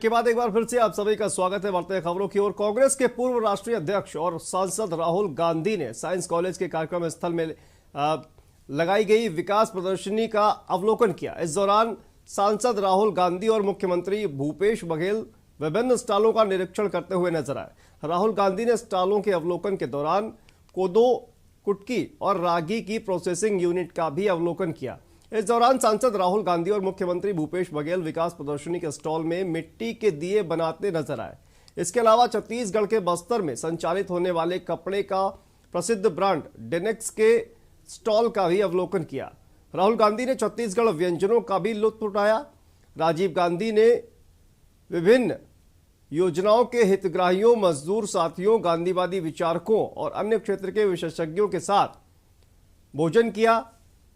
के बाद एक बार फिर से आप सभी का स्वागत है। बढ़ते हैं खबरों की ओर। कांग्रेस के पूर्व राष्ट्रीय अध्यक्ष और सांसद राहुल गांधी ने साइंस कॉलेज के कार्यक्रम स्थल में लगाई गई विकास प्रदर्शनी का अवलोकन किया। इस दौरान सांसद राहुल गांधी और मुख्यमंत्री भूपेश बघेल विभिन्न स्टॉलों का निरीक्षण करते हुए नजर आए। राहुल गांधी ने स्टॉलों के अवलोकन के दौरान कोदो, कुटकी और रागी की प्रोसेसिंग यूनिट का भी अवलोकन किया। इस दौरान सांसद राहुल गांधी और मुख्यमंत्री भूपेश बघेल विकास प्रदर्शनी के स्टॉल में मिट्टी के दिए बनाते नजर आए। इसके अलावा छत्तीसगढ़ के बस्तर में संचालित होने वाले कपड़े का प्रसिद्ध ब्रांड डेनेक्स के स्टॉल का भी अवलोकन किया। राहुल गांधी ने छत्तीसगढ़ व्यंजनों का भी लुत्फ उठाया। राजीव गांधी ने विभिन्न योजनाओं के हितग्राहियों, मजदूर साथियों, गांधीवादी विचारकों और अन्य क्षेत्र के विशेषज्ञों के साथ भोजन किया।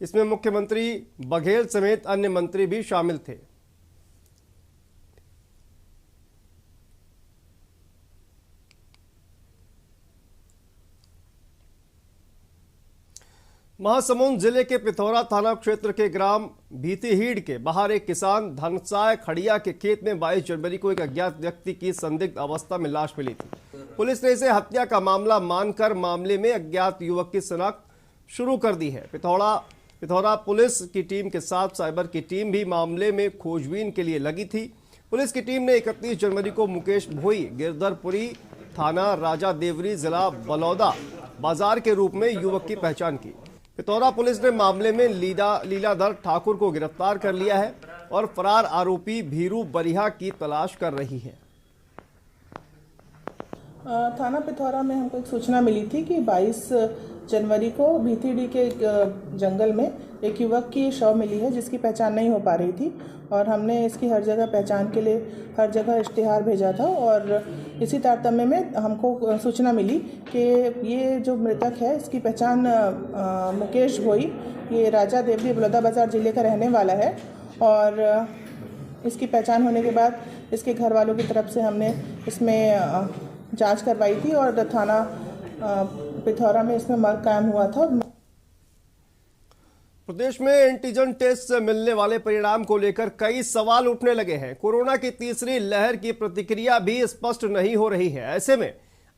इसमें मुख्यमंत्री बघेल समेत अन्य मंत्री भी शामिल थे। महासमुंद जिले के पिथौरा थाना क्षेत्र के ग्राम भीतीहीड़ के बाहर एक किसान धनसाय खड़िया के खेत में 22 जनवरी को एक अज्ञात व्यक्ति की संदिग्ध अवस्था में लाश मिली थी। पुलिस ने इसे हत्या का मामला मानकर मामले में अज्ञात युवक की शिनाख्त शुरू कर दी है। पिथौरा पुलिस की टीम के साथ साइबर की टीम भी मामले में खोजबीन के लिए लगी थी। पुलिस की टीम ने 31 जनवरी को मुकेश भोई, गिरधरपुरी थाना राजा देवरी, जिला बलौदा बाजार के रूप में युवक की पहचान की। पिथौरा पुलिस ने मामले में लीलाधर ठाकुर को गिरफ्तार कर लिया है और फरार आरोपी भीरू बरिहा की तलाश कर रही है। थाना पिथौरा में हमको एक सूचना मिली थी कि 22 जनवरी को भीतीडी के जंगल में एक युवक की शव मिली है जिसकी पहचान नहीं हो पा रही थी, और हमने इसकी हर जगह पहचान के लिए हर जगह इश्तिहार भेजा था। और इसी तारतम्य में हमको सूचना मिली कि ये जो मृतक है इसकी पहचान मुकेश भोई, ये राजा देवरी बलौदा बाजार जिले का रहने वाला है। और इसकी पहचान होने के बाद इसके घर वालों की तरफ से हमने इसमें जांच करवाई थी और थाना पिथौरा में इसमें मर्ग कायम हुआ था। प्रदेश में एंटीजन टेस्ट से मिलने वाले परिणाम को लेकर कई सवाल उठने लगे हैं। कोरोना की तीसरी लहर की प्रतिक्रिया भी स्पष्ट नहीं हो रही है। ऐसे में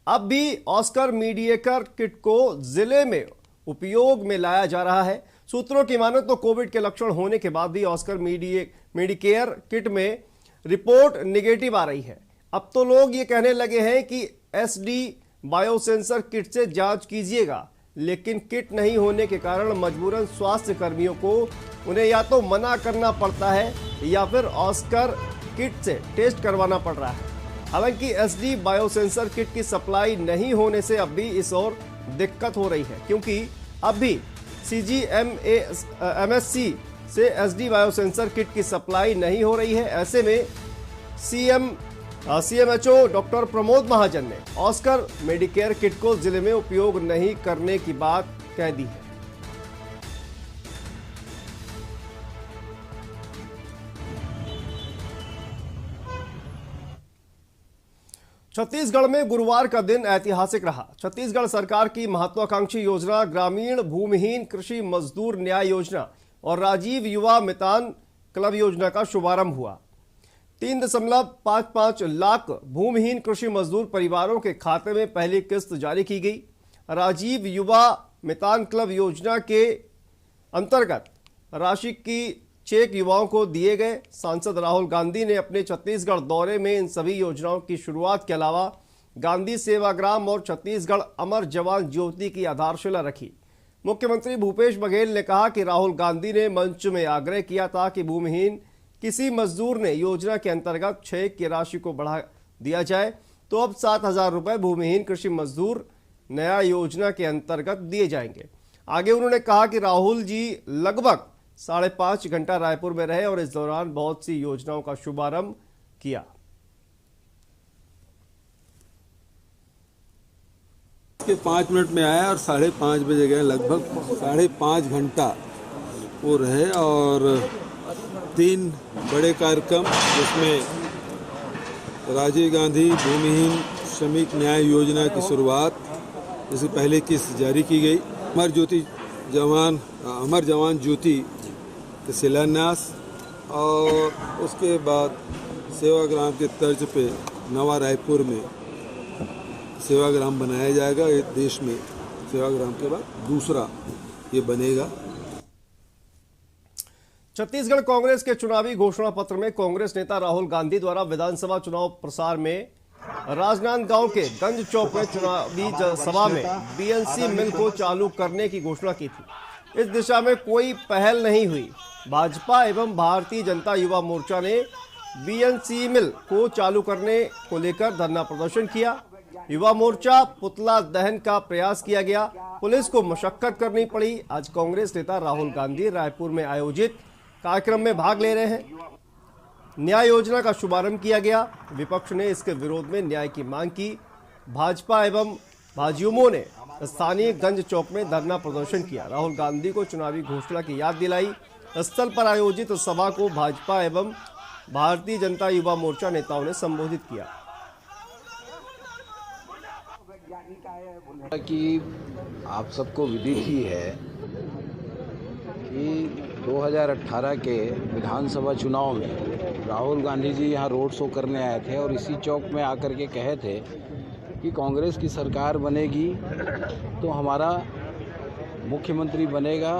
अब भी ऑस्कर मीडिकेयर किट को जिले में उपयोग में लाया जा रहा है। सूत्रों की मानो तो कोविड के लक्षण होने के बाद भी ऑस्कर मीडिकेयर किट में रिपोर्ट निगेटिव आ रही है। अब तो लोग ये कहने लगे हैं कि SD बायोसेंसर किट से जांच कीजिएगा, लेकिन किट नहीं होने के कारण मजबूरन स्वास्थ्य कर्मियों को उन्हें या तो मना करना पड़ता है या फिर ऑस्कर किट से टेस्ट करवाना पड़ रहा है। हालांकि SD बायोसेंसर किट की सप्लाई नहीं होने से अब भी इस ओर दिक्कत हो रही है, क्योंकि अब भी CGMSC से SD बायोसेंसर किट की सप्लाई नहीं हो रही है। ऐसे में CMHO डॉक्टर प्रमोद महाजन ने ऑस्कर मेडिकेयर किट को जिले में उपयोग नहीं करने की बात कह दी है। छत्तीसगढ़ में गुरुवार का दिन ऐतिहासिक रहा। छत्तीसगढ़ सरकार की महत्वाकांक्षी योजना ग्रामीण भूमिहीन कृषि मजदूर न्याय योजना और राजीव युवा मितान क्लब योजना का शुभारंभ हुआ। 3.55 लाख भूमिहीन कृषि मजदूर परिवारों के खाते में पहली किस्त जारी की गई। राजीव युवा मितान क्लब योजना के अंतर्गत राशि की चेक युवाओं को दिए गए। सांसद राहुल गांधी ने अपने छत्तीसगढ़ दौरे में इन सभी योजनाओं की शुरुआत के अलावा गांधी सेवाग्राम और छत्तीसगढ़ अमर जवान ज्योति की आधारशिला रखी। मुख्यमंत्री भूपेश बघेल ने कहा कि राहुल गांधी ने मंच में आग्रह किया था कि भूमिहीन किसी मजदूर ने योजना के अंतर्गत चेक की राशि को बढ़ा दिया जाए, तो अब 7,000 रुपए भूमिहीन कृषि मजदूर नया योजना के अंतर्गत दिए जाएंगे। आगे उन्होंने कहा कि राहुल जी लगभग 5.5 घंटा रायपुर में रहे और इस दौरान बहुत सी योजनाओं का शुभारंभ किया। के 5 मिनट में आया और 5:30 बजे गए। लगभग 5.5 घंटा वो रहे और 3 बड़े कार्यक्रम, जिसमें राजीव गांधी भूमिहीन श्रमिक न्याय योजना की शुरुआत, जिसकी पहले किस्त जारी की गई, अमर जवान ज्योति के शिलान्यास और उसके बाद सेवाग्राम के तर्ज पे नवा रायपुर में सेवाग्राम बनाया जाएगा। ये देश में सेवाग्राम के बाद दूसरा ये बनेगा। छत्तीसगढ़ कांग्रेस के चुनावी घोषणा पत्र में कांग्रेस नेता राहुल गांधी द्वारा विधानसभा चुनाव प्रसार में राजनांदगांव के गंज चौक में चुनावी सभा में बीएनसी मिल को चालू करने की घोषणा की थी। इस दिशा में कोई पहल नहीं हुई। भाजपा एवं भारतीय जनता युवा मोर्चा ने बीएनसी मिल को चालू करने को लेकर धरना प्रदर्शन किया। युवा मोर्चा पुतला दहन का प्रयास किया गया। पुलिस को मशक्कत करनी पड़ी। आज कांग्रेस नेता राहुल गांधी रायपुर में आयोजित कार्यक्रम में भाग ले रहे हैं। न्याय योजना का शुभारंभ किया गया। विपक्ष ने इसके विरोध में न्याय की मांग की। भाजपा एवं भाजयुमो ने स्थानीय गंज चौक में धरना प्रदर्शन किया। राहुल गांधी को चुनावी घोषणा की याद दिलाई। स्थल पर आयोजित सभा को भाजपा एवं भारतीय जनता युवा मोर्चा नेताओं ने संबोधित किया। कि आप सबको विदित ही है कि 2018 के विधानसभा चुनाव में राहुल गांधी जी यहाँ रोड शो करने आए थे और इसी चौक में आकर के कहे थे कि कांग्रेस की सरकार बनेगी तो हमारा मुख्यमंत्री बनेगा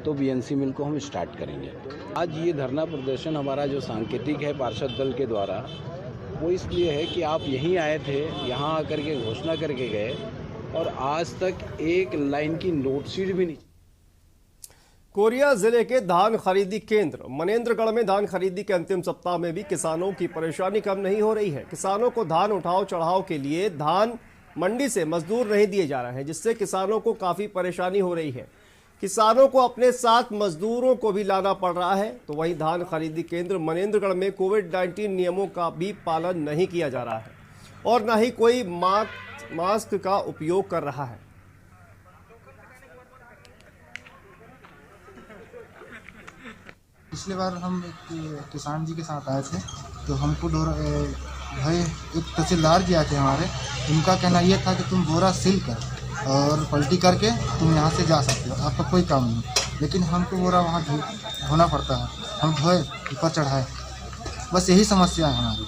तो बीएनसी मिल को हम स्टार्ट करेंगे। आज ये धरना प्रदर्शन हमारा जो सांकेतिक है पार्षद दल के द्वारा, वो इसलिए है कि आप यहीं आए थे, यहाँ आकर के घोषणा करके गए और आज तक एक लाइन की नोटशीट भी नहीं। कोरिया जिले के धान खरीदी केंद्र मनेन्द्रगढ़ में धान खरीदी के अंतिम सप्ताह में भी किसानों की परेशानी कम नहीं हो रही है। किसानों को धान उठाव चढ़ाव के लिए धान मंडी से मजदूर नहीं दिए जा रहे हैं, जिससे किसानों को काफी परेशानी हो रही है। किसानों को अपने साथ मजदूरों को भी लाना पड़ रहा है। तो वहीं धान खरीदी केंद्र मनेन्द्रगढ़ में कोविड-19 नियमों का भी पालन नहीं किया जा रहा है और न ही कोई मास्क का उपयोग कर रहा है। पिछली बार हम एक किसान जी के साथ आए थे तो हमको भाई एक तहसीलदार जी आए थे हमारे, उनका कहना ये था कि तुम बोरा सिल कर और पलटी करके तुम यहाँ से जा सकते हो, आपका कोई काम नहीं। लेकिन हमको बोरा वहाँ धोना पड़ता है, हम धोए ऊपर चढ़ाए, बस यही समस्या है हमारी।